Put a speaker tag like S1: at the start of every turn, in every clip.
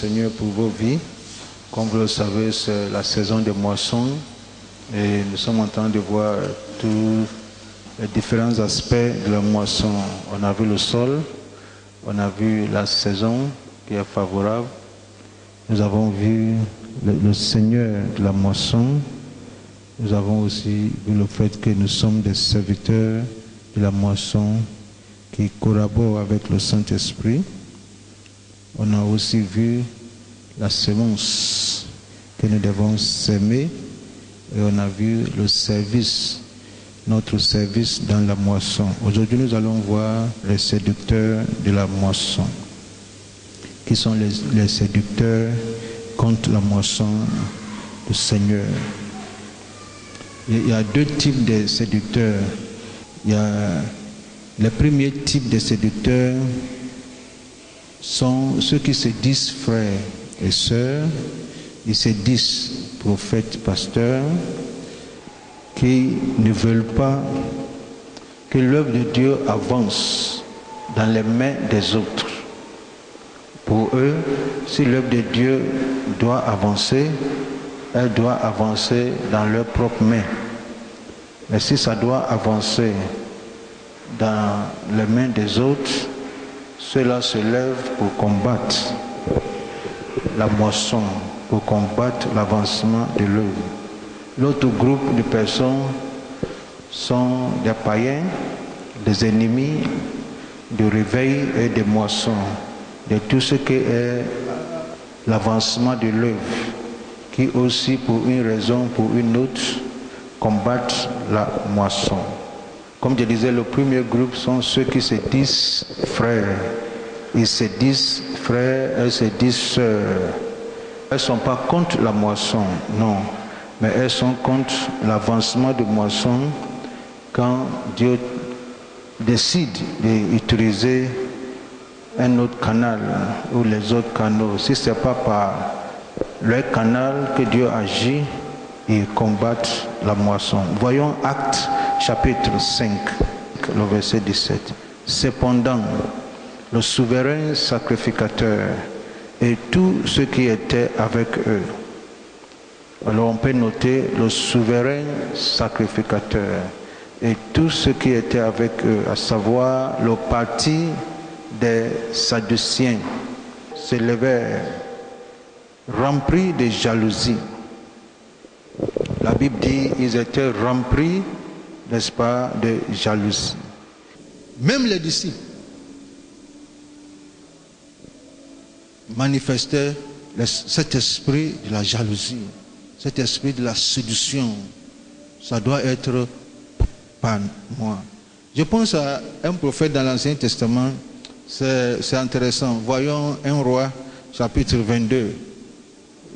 S1: Seigneur pour vos vies. Comme vous le savez, c'est la saison des moissons et nous sommes en train de voir tous les différents aspects de la moisson. On a vu le sol, on a vu la saison qui est favorable. Nous avons vu le Seigneur de la moisson. Nous avons aussi vu le fait que nous sommes des serviteurs de la moisson qui collaborent avec le Saint-Esprit. On a aussi vu la semence que nous devons s'aimer et on a vu le service, notre service dans la moisson. Aujourd'hui, nous allons voir les séducteurs de la moisson. Qui sont les séducteurs contre la moisson du Seigneur? Il y a deux types de séducteurs. Il y a le premier type de séducteurs sont ceux qui se disent frères et sœurs, ils se disent prophètes, pasteurs, qui ne veulent pas que l'œuvre de Dieu avance dans les mains des autres. Pour eux, si l'œuvre de Dieu doit avancer, elle doit avancer dans leurs propres mains. Mais si ça doit avancer dans les mains des autres, ceux-là se lèvent pour combattre la moisson, pour combattre l'avancement de l'œuvre. L'autre groupe de personnes sont des païens, des ennemis du réveil et des moissons, de tout ce qui est l'avancement de l'œuvre, qui aussi, pour une raison, pour une autre, combattent la moisson. Comme je disais, le premier groupe sont ceux qui se disent frères. Ils se disent frères, elles se disent sœurs. Elles ne sont pas contre la moisson, non. Mais elles sont contre l'avancement de moisson quand Dieu décide d'utiliser un autre canal ou les autres canaux. Si ce n'est pas par leur canal que Dieu agit, ils combattent la moisson. Voyons Actes chapitre 5, le verset 17. Cependant, le souverain sacrificateur et tous ceux qui étaient avec eux. Alors on peut noter le souverain sacrificateur et tous ceux qui étaient avec eux, à savoir le parti des Sadduciens, s'élevèrent, remplis de jalousie. La Bible dit qu'ils étaient remplis, n'est-ce pas, de jalousie. Même les disciples manifestaient cet esprit de la jalousie, cet esprit de la séduction. Ça doit être par moi. Je pense à un prophète dans l'Ancien Testament, c'est intéressant. Voyons 1 Roi, chapitre 22.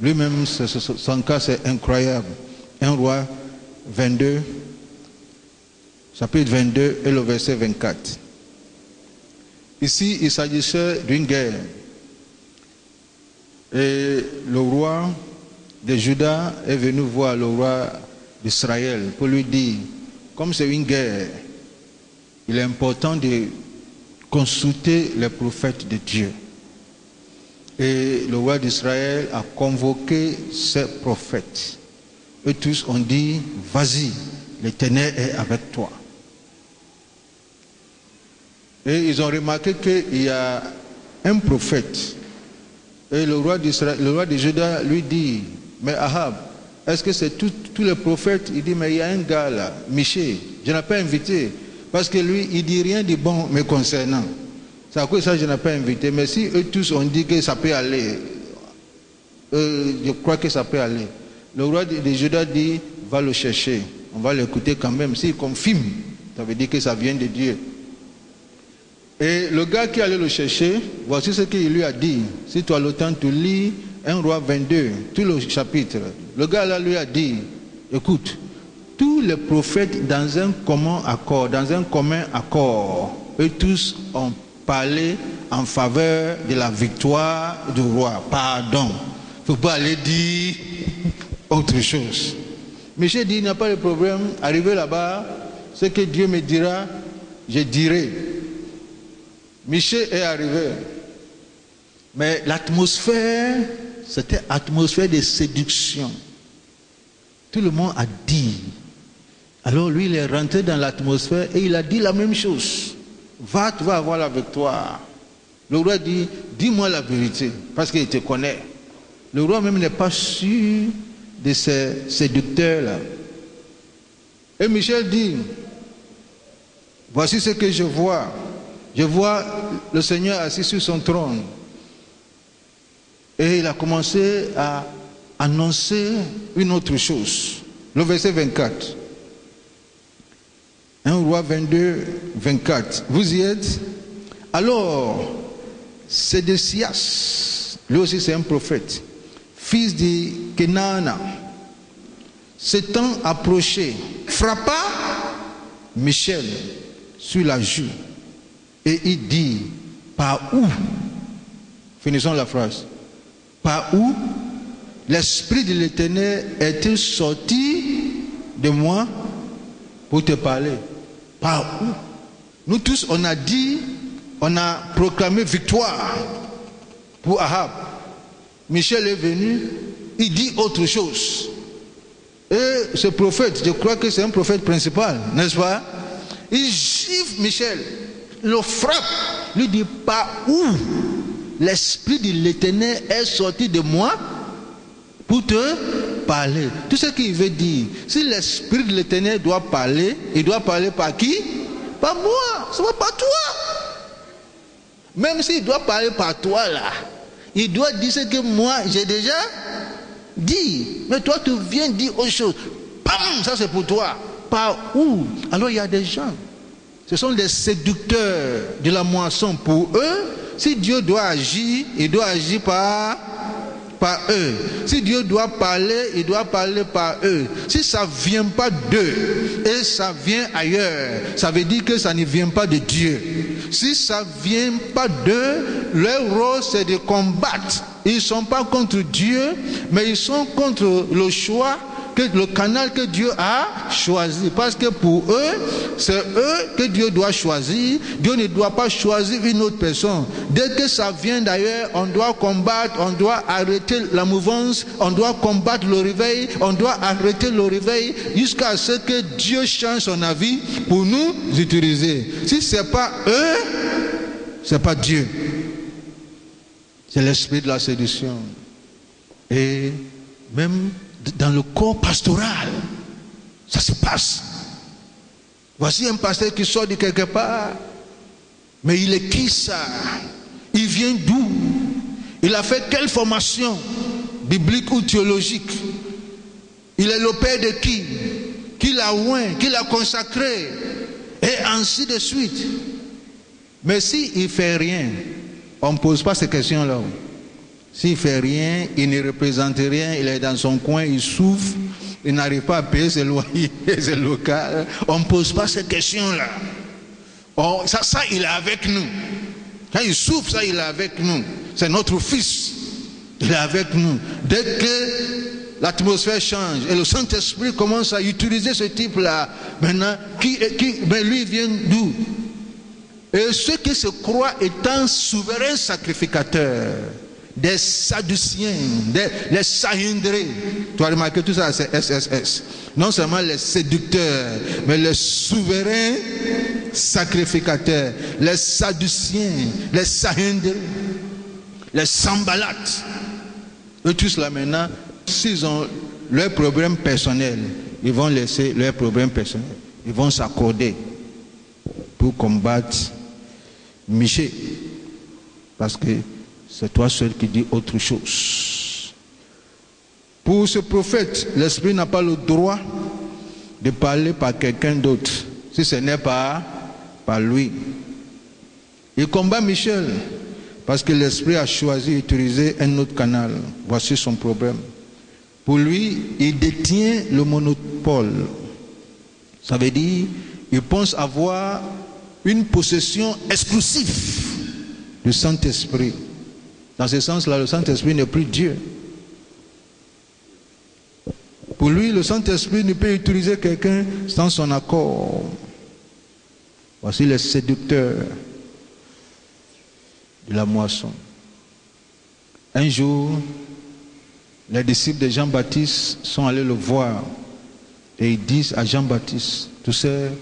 S1: Lui-même, son cas, c'est incroyable. 1 Roi 22, chapitre 22 et le verset 24. Ici, il s'agissait d'une guerre. Et le roi de Juda est venu voir le roi d'Israël pour lui dire, comme c'est une guerre, il est important de consulter les prophètes de Dieu. Et le roi d'Israël a convoqué ses prophètes. Eux tous ont dit, vas-y, l'Éternel est avec toi. Et ils ont remarqué qu'il y a un prophète. Et le roi de Juda lui dit, mais Ahab, est-ce que c'est tous les prophètes? Il dit, mais il y a un gars là, Michée, je n'ai pas invité. Parce que lui, il dit rien de bon me concernant. C'est à cause de ça que je n'ai pas invité. Mais si eux tous ont dit que ça peut aller, je crois que ça peut aller. Le roi de Juda dit, va le chercher. On va l'écouter quand même. S'il confirme, ça veut dire que ça vient de Dieu. Et le gars qui allait le chercher, voici ce qu'il lui a dit. Si tu as le temps, tu lis 1 Roi 22, tout le chapitre. Le gars là lui a dit, écoute, tous les prophètes dans un commun accord, eux tous ont parlé en faveur de la victoire du roi. Pardon. Il ne faut pas aller dire autre chose. Michel dit, il n'y a pas de problème. Arrivé là-bas, ce que Dieu me dira, je dirai. Michel est arrivé. Mais l'atmosphère, c'était atmosphère de séduction. Tout le monde a dit. Alors lui, il est rentré dans l'atmosphère et il a dit la même chose. Va, tu vas avoir la victoire. Le roi dit, dis-moi la vérité, parce qu'il te connaît. Le roi même n'est pas sûr de ces séducteurs-là. Et Michel dit, voici ce que je vois. Je vois le Seigneur assis sur son trône. Et il a commencé à annoncer une autre chose. Le verset 24. 1 Roi 22, 24. Vous y êtes? Alors, Sédécias, lui aussi c'est un prophète, fils de Kenana, s'étant approché, frappa Michel sur la joue et il dit, par où? Finissons la phrase. Par où l'Esprit de l'Éternel est-il sorti de moi pour te parler? Par où? Nous tous, on a dit, on a proclamé victoire pour Ahab. Michel est venu, il dit autre chose. Et ce prophète, je crois que c'est un prophète principal, n'est-ce pas? Il gifle Michel, le frappe, lui dit, par où l'Esprit de l'Éternel est sorti de moi pour te parler? Tout ce qu'il veut dire, si l'Esprit de l'Éternel doit parler, il doit parler par qui? Par moi, ce n'est pas par toi. Même s'il doit parler par toi là, il doit dire ce que moi j'ai déjà dit. Mais toi tu viens dire autre chose. Pam, ça c'est pour toi. Par où? Alors il y a des gens, ce sont des séducteurs de la moisson. Pour eux, si Dieu doit agir, il doit agir par eux. Si Dieu doit parler, il doit parler par eux. Si ça ne vient pas d'eux et ça vient ailleurs, ça veut dire que ça ne vient pas de Dieu. Si ça ne vient pas d'eux, leur rôle c'est de combattre. Ils ne sont pas contre Dieu, mais ils sont contre le choix, le canal que Dieu a choisi. Parce que pour eux, c'est eux que Dieu doit choisir. Dieu ne doit pas choisir une autre personne. Dès que ça vient d'ailleurs, on doit combattre, on doit arrêter la mouvance, on doit combattre le réveil, on doit arrêter le réveil jusqu'à ce que Dieu change son avis pour nous utiliser. Si ce n'est pas eux, ce n'est pas Dieu. C'est l'esprit de la séduction. Et même dans le corps pastoral, ça se passe. Voici un pasteur qui sort de quelque part, mais il est qui ça? Il vient d'où? Il a fait quelle formation biblique ou théologique? Il est le père de qui l'a oint, qui l'a consacré, et ainsi de suite. Mais s'il ne fait rien, on ne pose pas ces questions-là. S'il ne fait rien, il ne représente rien, il est dans son coin, il souffre, il n'arrive pas à payer ses loyers, ses locales. On ne pose pas ces questions-là. Ça, il est avec nous. Quand il souffre, ça, il est avec nous. C'est notre fils. Il est avec nous. Dès que l'atmosphère change et le Saint-Esprit commence à utiliser ce type-là, maintenant, mais lui vient d'où? Et ceux qui se croient étant souverains sacrificateurs, des Sadduciens, les Sahindrés. Tu as remarqué tout ça, c'est SSS. Non seulement les séducteurs, mais les souverains sacrificateurs, les Sadduciens, les Sahindrés, les Sambalates. Eux tous là maintenant, s'ils ont leurs problèmes personnels, ils vont laisser leurs problèmes personnels. Ils vont s'accorder pour combattre Michel. Parce que c'est toi seul qui dis autre chose. Pour ce prophète, l'esprit n'a pas le droit de parler par quelqu'un d'autre, si ce n'est pas par lui. Il combat Michel parce que l'esprit a choisi d'utiliser un autre canal. Voici son problème. Pour lui, il détient le monopole. Ça veut dire, il pense avoir une possession exclusive du Saint-Esprit. Dans ce sens-là, le Saint-Esprit n'est plus Dieu. Pour lui, le Saint-Esprit ne peut utiliser quelqu'un sans son accord. Voici les séducteurs de la moisson. Un jour, les disciples de Jean-Baptiste sont allés le voir et ils disent à Jean-Baptiste, tu sais,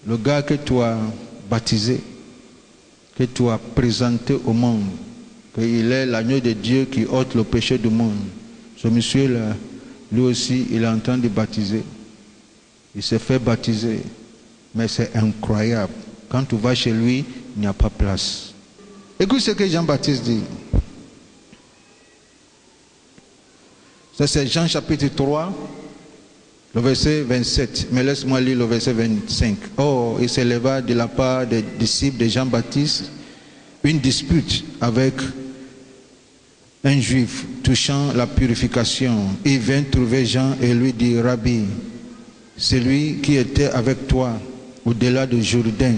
S1: le gars que tu as baptisé, que tu as présenté au monde, qu'il est l'agneau de Dieu qui ôte le péché du monde. Ce monsieur-là, lui aussi, il est en train de baptiser. Il s'est fait baptiser. Mais c'est incroyable. Quand tu vas chez lui, il n'y a pas place. Écoute ce que Jean-Baptiste dit. Ça c'est Jean chapitre 3, le verset 27. Mais laisse-moi lire le verset 25. Oh, il s'éleva de la part des disciples de Jean-Baptiste une dispute avec un juif touchant la purification. Il vint trouver Jean et lui dit, Rabbi, celui qui était avec toi au-delà du Jourdain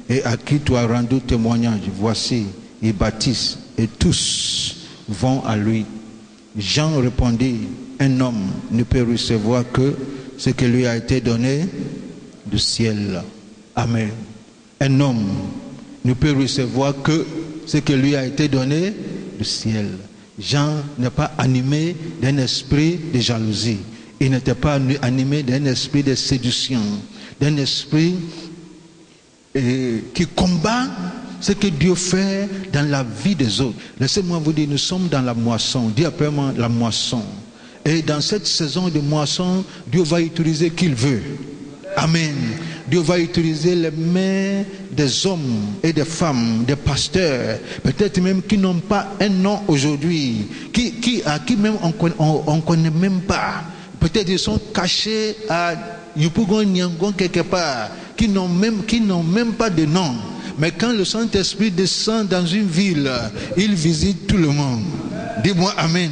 S1: et à qui tu as rendu témoignage, voici, il baptise et tous vont à lui. Jean répondit, un homme ne peut recevoir que ce qui lui a été donné du ciel. Amen. Un homme ne peut recevoir que ce qui lui a été donné du ciel. Jean n'est pas animé d'un esprit de jalousie. Il n'était pas animé d'un esprit de séduction, d'un esprit qui combat ce que Dieu fait dans la vie des autres. Laissez-moi vous dire, nous sommes dans la moisson. Dis après moi la moisson. Et dans cette saison de moisson, Dieu va utiliser qui il veut. Amen. Dieu va utiliser les mains des hommes et des femmes, des pasteurs, peut-être même qui n'ont pas un nom aujourd'hui, à qui même on connaît même pas. Peut-être ils sont cachés à Yopougon Nyangon quelque part, qui n'ont même pas de nom. Mais quand le Saint-Esprit descend dans une ville, il visite tout le monde. Dis-moi Amen.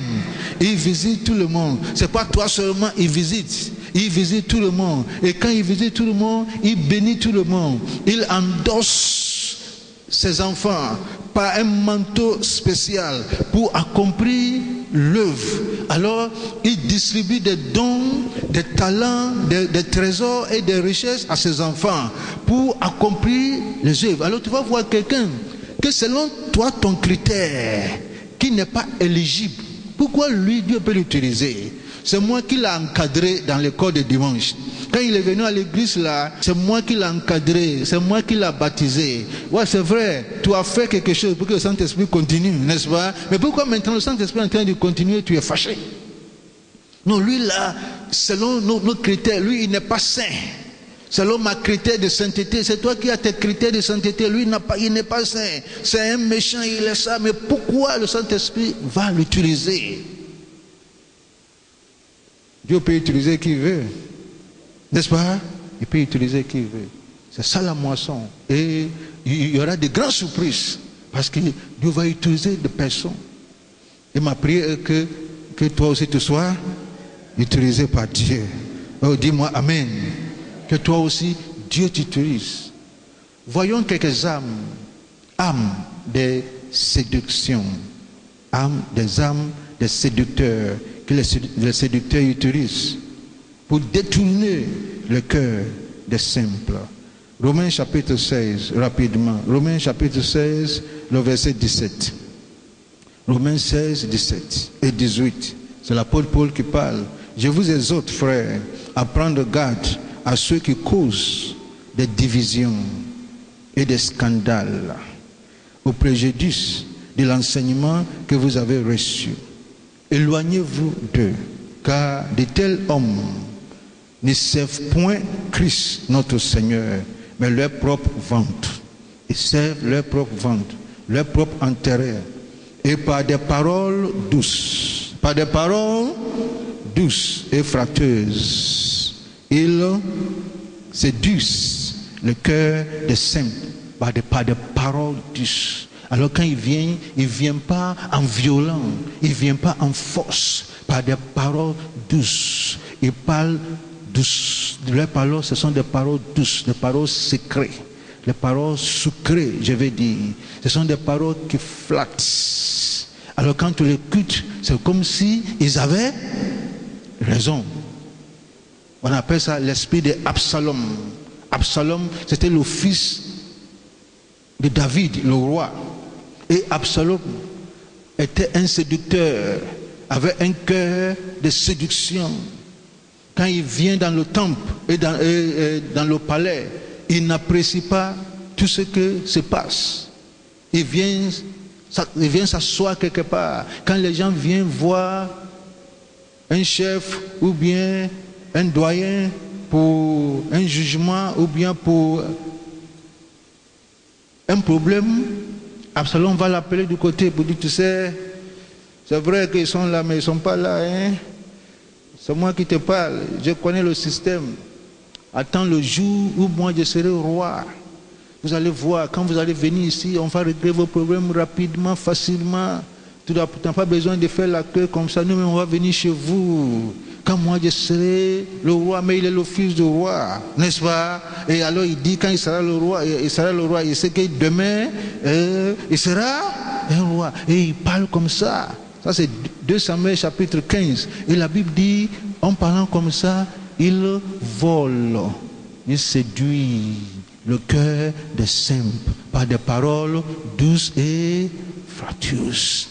S1: Il visite tout le monde. C'est pas toi seulement, il visite. Il visite tout le monde. Et quand il visite tout le monde, il bénit tout le monde. Il endosse ses enfants par un manteau spécial pour accomplir l'œuvre. Alors, il distribue des dons, des talents, des trésors et des richesses à ses enfants pour accomplir les œuvres. Alors, tu vas voir quelqu'un que selon toi, ton critère, qui n'est pas éligible, pourquoi lui, Dieu peut l'utiliser? C'est moi qui l'ai encadré dans l'école de dimanche. Quand il est venu à l'église là, c'est moi qui l'ai encadré, c'est moi qui l'ai baptisé. Ouais, c'est vrai, tu as fait quelque chose pour que le Saint-Esprit continue, n'est-ce pas? Mais pourquoi maintenant le Saint-Esprit est en train de continuer, tu es fâché? Non, lui là, selon nos critères, lui il n'est pas saint. Selon ma critère de sainteté, c'est toi qui as tes critères de sainteté, lui il n'est pas saint. C'est un méchant, il est ça. Mais pourquoi le Saint-Esprit va l'utiliser? Dieu peut utiliser qui veut. N'est-ce pas? Il peut utiliser qui veut. C'est ça la moisson. Et il y aura de grandes surprises. Parce que Dieu va utiliser des personnes. Et ma prière est que toi aussi tu sois utilisé par Dieu. Oh, dis-moi Amen. Que toi aussi, Dieu t'utilise. Voyons quelques âmes de séduction. Âmes des séducteurs. Que les séducteurs utilisent pour détourner le cœur des simples. Romains chapitre 16, rapidement. Romains chapitre 16, le verset 17. Romains 16, 17 et 18. C'est l'apôtre Paul qui parle. Je vous exhorte, frères, à prendre garde à ceux qui causent des divisions et des scandales au préjudice de l'enseignement que vous avez reçu. Éloignez-vous d'eux, car de tels hommes ne servent point Christ notre Seigneur, mais leur propre ventre. Ils servent leur propre ventre, leur propre intérêt. Et par des paroles douces et flatteuses, ils séduisent le cœur des saints par des paroles douces. Alors quand il vient pas en violent, il vient pas en force, par des paroles douces. Il parle douce. Leurs paroles, ce sont des paroles douces, des paroles secrètes, des paroles sucrées, je vais dire. Ce sont des paroles qui flattent. Alors quand tu l'écoutes, c'est comme si ils avaient raison. On appelle ça l'esprit de Absalom. Absalom, c'était le fils de David, le roi. Et Absalom était un séducteur, avait un cœur de séduction. Quand il vient dans le temple et dans le palais, il n'apprécie pas tout ce que se passe. Il vient s'asseoir quelque part. Quand les gens viennent voir un chef ou bien un doyen pour un jugement ou bien pour un problème, Absalom va l'appeler du côté pour dire, tu sais, c'est vrai qu'ils sont là, mais ils ne sont pas là. Hein? C'est moi qui te parle, je connais le système. Attends le jour où moi je serai roi. Vous allez voir, quand vous allez venir ici, on va régler vos problèmes rapidement, facilement. Tu n'as pas besoin de faire la queue comme ça. Nous-mêmes, on va venir chez vous. Quand moi je serai le roi, mais il est le fils du roi, n'est-ce pas? Et alors il dit, quand il sera le roi, il sait que demain, il sera un roi. Et il parle comme ça. Ça c'est 2 Samuel chapitre 15. Et la Bible dit, en parlant comme ça, il vole, il séduit le cœur des simples par des paroles douces et flattueuses.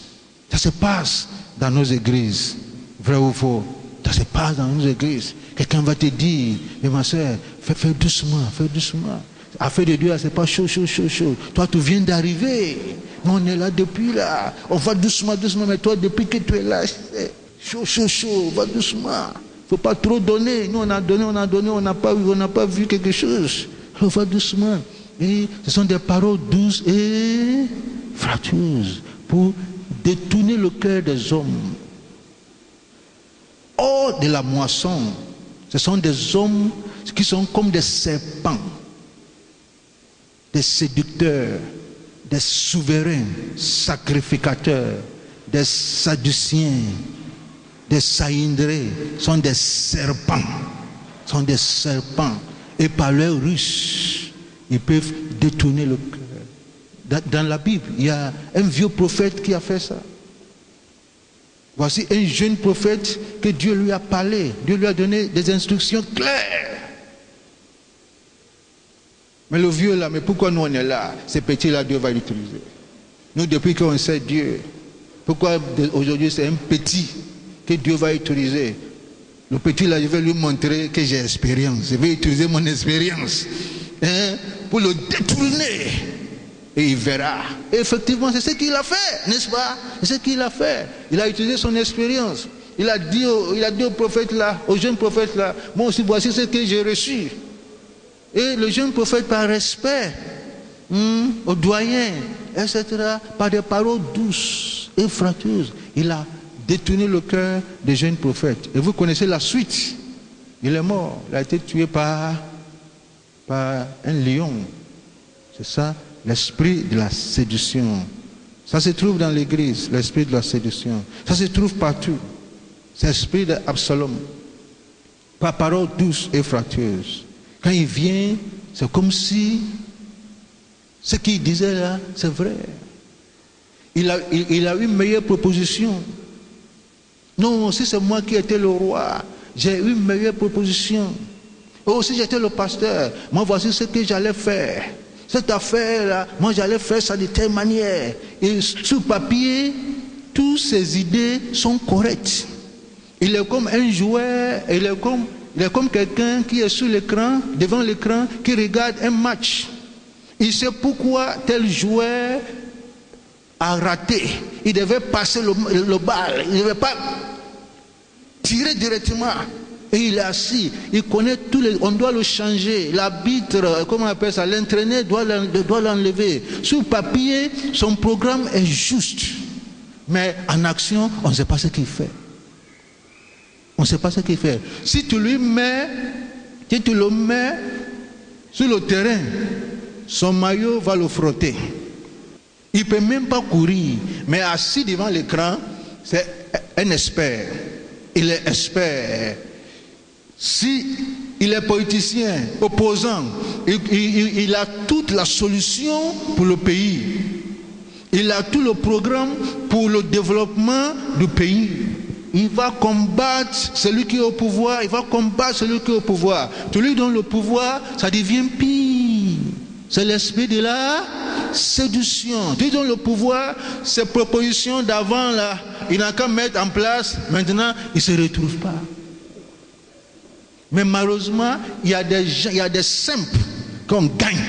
S1: Ça se passe dans nos églises, vrai ou faux? Ça se passe dans nos églises. Quelqu'un va te dire, mais ma soeur, fais doucement, fais doucement. Affaire de Dieu, c'est pas chaud. Toi, tu viens d'arriver. Nous, on est là depuis là. On va doucement, mais toi, depuis que tu es là, c'est chaud, va doucement. Faut pas trop donner. Nous, on a donné, on n'a pas vu quelque chose. Alors, va doucement. Et ce sont des paroles douces et flattueuses pour détourner le cœur des hommes. Hors de la moisson, ce sont des hommes qui sont comme des serpents, des séducteurs, des souverains sacrificateurs, des sadduciens, des saïndrés, sont des serpents. Et par leur ruse, ils peuvent détourner le cœur. Dans la Bible, il y a un vieux prophète qui a fait ça. Voici un jeune prophète que Dieu lui a parlé. Dieu lui a donné des instructions claires. Mais le vieux là, mais pourquoi nous on est là? Ces petits-là, Dieu va l'utiliser. Nous, depuis qu'on sait Dieu, pourquoi aujourd'hui c'est un petit que Dieu va utiliser? Le petit là, je vais lui montrer que j'ai expérience. Je vais utiliser mon expérience pour le détourner. Et il verra. Et effectivement, c'est ce qu'il a fait, n'est-ce pas? C'est ce qu'il a fait. Il a utilisé son expérience. Il a dit au prophète là, au jeune prophète là, moi aussi, voici ce que j'ai reçu. Et le jeune prophète, par respect au doyen, etc., par des paroles douces et flattueuses, il a détourné le cœur des jeunes prophètes. Et vous connaissez la suite. Il est mort. Il a été tué par un lion. C'est ça, l'esprit de la séduction. Ça se trouve dans l'église, l'esprit de la séduction. Ça se trouve partout. C'est l'esprit d'Absalom. Par paroles douces et flattueuses. Quand il vient, c'est comme si ce qu'il disait là, c'est vrai. Il a eu une meilleure proposition. Non, si c'est moi qui étais le roi, j'ai eu une meilleure proposition. Oh, si j'étais le pasteur, moi voici ce que j'allais faire. Cette affaire-là, moi j'allais faire ça de telle manière. Et sur papier, toutes ces idées sont correctes. Il est comme un joueur, il est comme quelqu'un qui est sur l'écran, devant l'écran, qui regarde un match. Il sait pourquoi tel joueur a raté. Il devait passer le bal. Il ne devait pas tirer directement. Et il est assis. Il connaît tous les... On doit le changer. L'arbitre, comment on appelle ça? L'entraîneur doit l'enlever. Sur papier, son programme est juste. Mais en action, on ne sait pas ce qu'il fait. On ne sait pas ce qu'il fait. Si tu le mets sur le terrain, son maillot va le frotter. Il ne peut même pas courir. Mais assis devant l'écran, c'est un expert. Il est expert. Si il est politicien, opposant, il a toute la solution pour le pays. Il a tout le programme pour le développement du pays. Il va combattre celui qui est au pouvoir. Il va combattre celui qui est au pouvoir. Tu lui donnes le pouvoir, ça devient pire. C'est l'esprit de la séduction. Dieu donne le pouvoir, ces propositions d'avant là, il n'a qu'à mettre en place. Maintenant, il ne se retrouve pas. Mais malheureusement, il y a des simples qu'on gagne,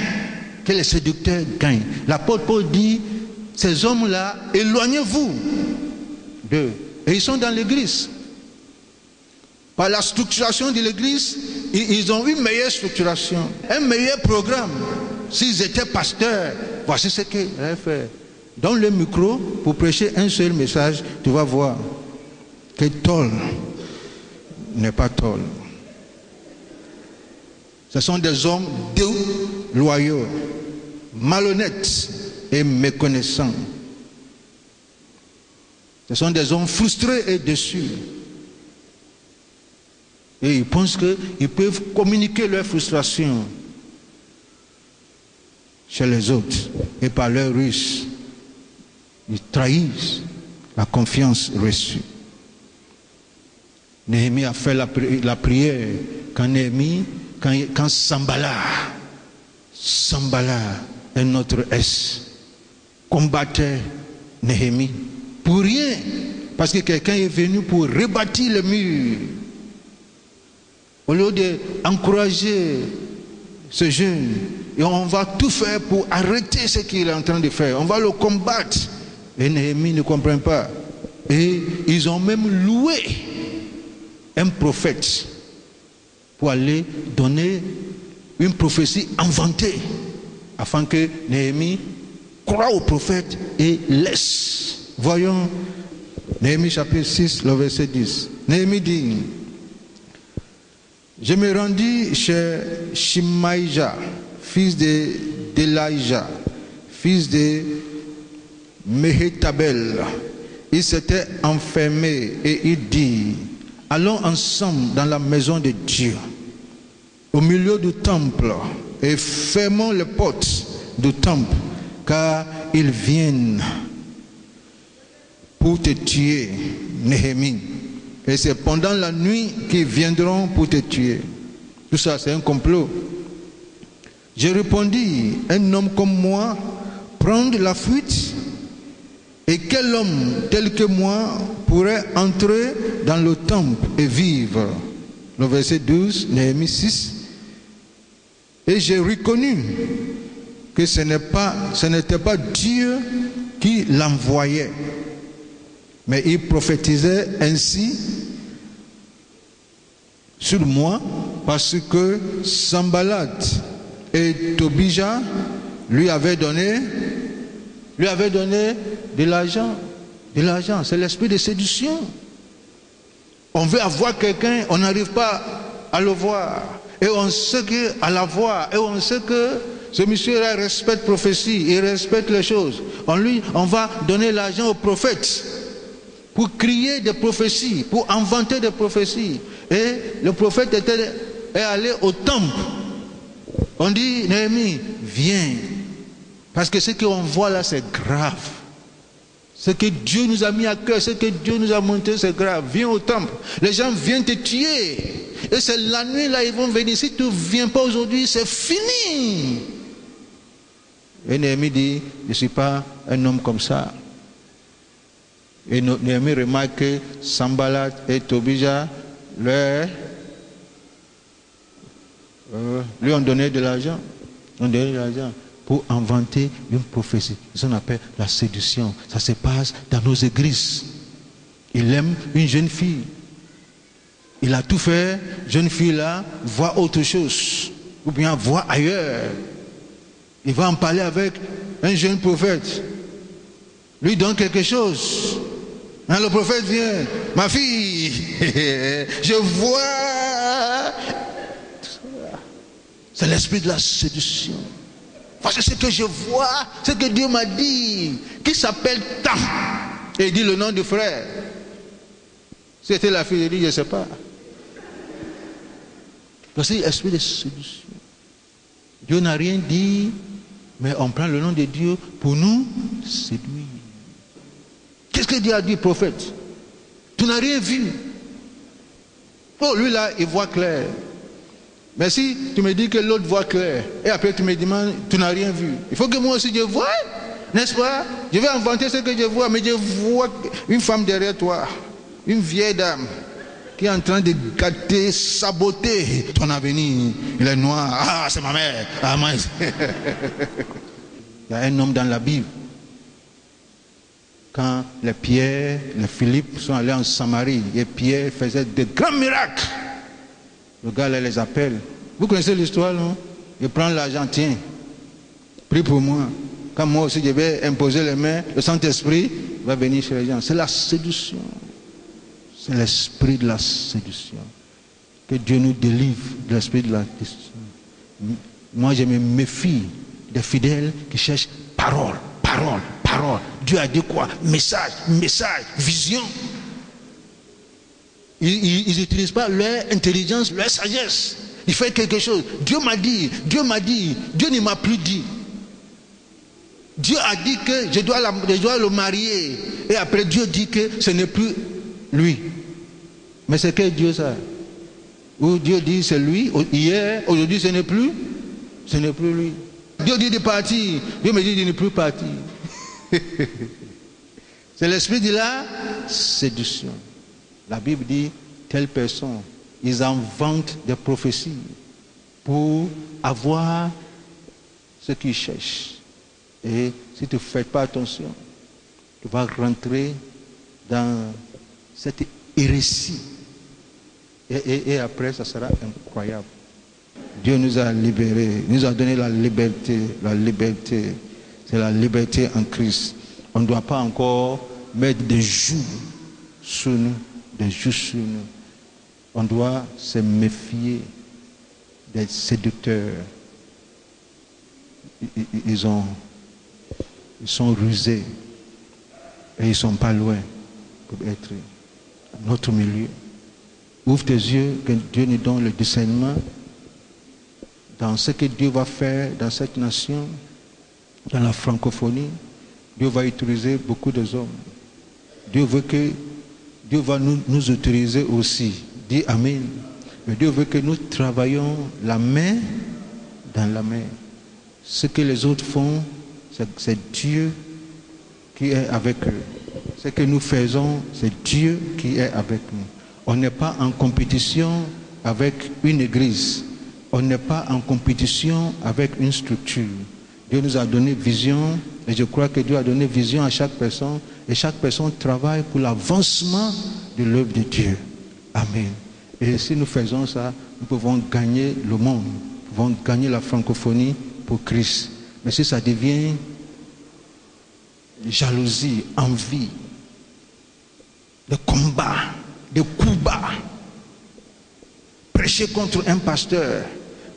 S1: que les séducteurs gagnent. L'apôtre Paul dit, ces hommes-là, éloignez-vous d'eux. Et ils sont dans l'église. Par la structuration de l'église, ils ont une meilleure structuration, un meilleur programme. S'ils étaient pasteurs, voici ce qu'ils allaient faire. Donne le micro pour prêcher un seul message, tu vas voir que tol n'est pas tol. Ce sont des hommes déloyaux, malhonnêtes et méconnaissants. Ce sont des hommes frustrés et déçus. Et ils pensent qu'ils peuvent communiquer leur frustration chez les autres. Et par leur ruse, ils trahissent la confiance reçue. Néhémie a fait la prière quand Sambala, un autre S, combattait Néhémie. Pour rien, parce que quelqu'un est venu pour rebâtir le mur. Au lieu d'encourager ce jeune, et on va tout faire pour arrêter ce qu'il est en train de faire. On va le combattre. Et Néhémie ne comprend pas. Et ils ont même loué un prophète pour aller donner une prophétie inventée afin que Néhémie croie au prophète et laisse. Voyons Néhémie chapitre 6, le verset 10. Néhémie dit, je me rendis chez Shimaïja, fils d'Elaïja, fils de Mehétabel. Il s'était enfermé et il dit, allons ensemble dans la maison de Dieu, au milieu du temple, et fermons les portes du temple, car ils viennent pour te tuer, Néhémie. Et c'est pendant la nuit qu'ils viendront pour te tuer. Tout ça, c'est un complot. Je répondis, un homme comme moi, prendre la fuite? Et quel homme tel que moi pourrait entrer dans le temple et vivre? Le verset 12, Néhémie 6. Et j'ai reconnu que ce n'était pas Dieu qui l'envoyait, mais il prophétisait ainsi sur moi parce que Sambalat et Tobija lui avaient donné de l'argent. De l'argent, c'est l'esprit de séduction. On veut avoir quelqu'un, on n'arrive pas à le voir. Et on sait qu'à la voir, et on sait que ce monsieur-là respecte prophétie, il respecte les choses. On va donner l'argent au prophète pour crier des prophéties, pour inventer des prophéties. Et le prophète est allé au temple. On dit, Néhémie, viens. Parce que ce qu'on voit là, c'est grave. Ce que Dieu nous a mis à cœur, ce que Dieu nous a montré, c'est grave. Viens au temple. Les gens viennent te tuer. Et c'est la nuit là, ils vont venir. Si tu ne viens pas aujourd'hui, c'est fini. Et Néhémie dit, je ne suis pas un homme comme ça. Et Néhémie remarque que Sambalat et Tobija lui ont donné de l'argent. Pour inventer une prophétie. Ça qu'on appelle la séduction. Ça se passe dans nos églises. Il aime une jeune fille. Il a tout fait. Jeune fille là, voit autre chose. Ou bien voit ailleurs. Il va en parler avec un jeune prophète. Lui donne quelque chose. Hein, le prophète vient. Ma fille, je vois. C'est l'esprit de la séduction. Parce que ce que je vois, ce que Dieu m'a dit, qui s'appelle tant. Et il dit le nom du frère. C'était la fille, il dit, je ne sais pas. C'est l'esprit de séduction. Dieu n'a rien dit, mais on prend le nom de Dieu pour nous séduire. Qu'est-ce que Dieu a dit, prophète? Tu n'as rien vu. Oh, lui là, il voit clair. Mais si tu me dis que l'autre voit clair, et après tu me demandes, tu n'as rien vu. Il faut que moi aussi je voie, n'est-ce pas? Je vais inventer ce que je vois, mais je vois une femme derrière toi, une vieille dame, qui est en train de gâter, saboter ton avenir. Il est noir. Ah, c'est ma mère. Ah, moi. Il y a un homme dans la Bible. Quand les Pierre, les Philippe sont allés en Samarie, et Pierre faisait de grands miracles. Le gars là les appelle. Vous connaissez l'histoire, non? Il prend l'argent, tiens, prie pour moi. Quand moi aussi je vais imposer les mains, le Saint-Esprit va venir chez les gens. C'est la séduction. C'est l'esprit de la séduction. Que Dieu nous délivre de l'esprit de la séduction. Moi, je me méfie des fidèles qui cherchent parole, parole, parole. Dieu a dit quoi? Message, message, vision. Ils n'utilisent pas leur intelligence, leur sagesse. Ils font quelque chose. Dieu m'a dit, Dieu m'a dit, Dieu ne m'a plus dit. Dieu a dit que je dois le marier. Et après, Dieu dit que ce n'est plus lui. Mais c'est quel Dieu ça? Où Dieu dit c'est lui, hier, aujourd'hui ce n'est plus lui. Dieu dit de partir, Dieu me dit de ne plus partir. C'est l'esprit de la séduction. La Bible dit, telle personne, ils inventent des prophéties pour avoir ce qu'ils cherchent. Et si tu ne fais pas attention, tu vas rentrer dans cette hérésie. Et après, ça sera incroyable. Dieu nous a libérés, nous a donné la liberté. La liberté, c'est la liberté en Christ. On ne doit pas encore mettre des joues sur nous, des joues sur nous. On doit se méfier des séducteurs. Ils sont rusés et ils ne sont pas loin pour être à notre milieu. Ouvre tes yeux, que Dieu nous donne le discernement dans ce que Dieu va faire dans cette nation, dans la francophonie. Dieu va utiliser beaucoup d'hommes. Dieu va nous utiliser aussi. Dis Amen. Mais Dieu veut que nous travaillions la main dans la main. Ce que les autres font, c'est Dieu qui est avec eux. Ce que nous faisons, c'est Dieu qui est avec nous. On n'est pas en compétition avec une église. On n'est pas en compétition avec une structure. Dieu nous a donné vision, et je crois que Dieu a donné vision à chaque personne, et chaque personne travaille pour l'avancement de l'œuvre de Dieu. Amen. Et si nous faisons ça, nous pouvons gagner le monde, nous pouvons gagner la francophonie pour Christ. Mais si ça devient jalousie, envie, de combat, de coups bas, prêcher contre un pasteur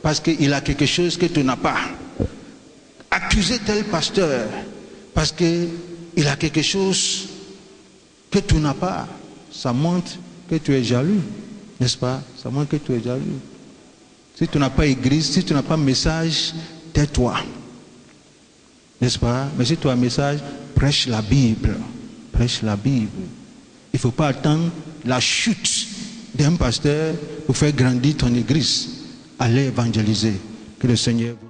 S1: parce qu'il a quelque chose que tu n'as pas, accuser tel pasteur parce qu'il a quelque chose que tu n'as pas, ça montre que tu es jaloux, n'est-ce pas? Ça montre que tu es jaloux. Si tu n'as pas église, si tu n'as pas message, tais-toi, n'est-ce pas? Mais si tu as un message, prêche la Bible, prêche la Bible. Il ne faut pas attendre la chute d'un pasteur pour faire grandir ton église. Allez évangéliser. Que le Seigneur vous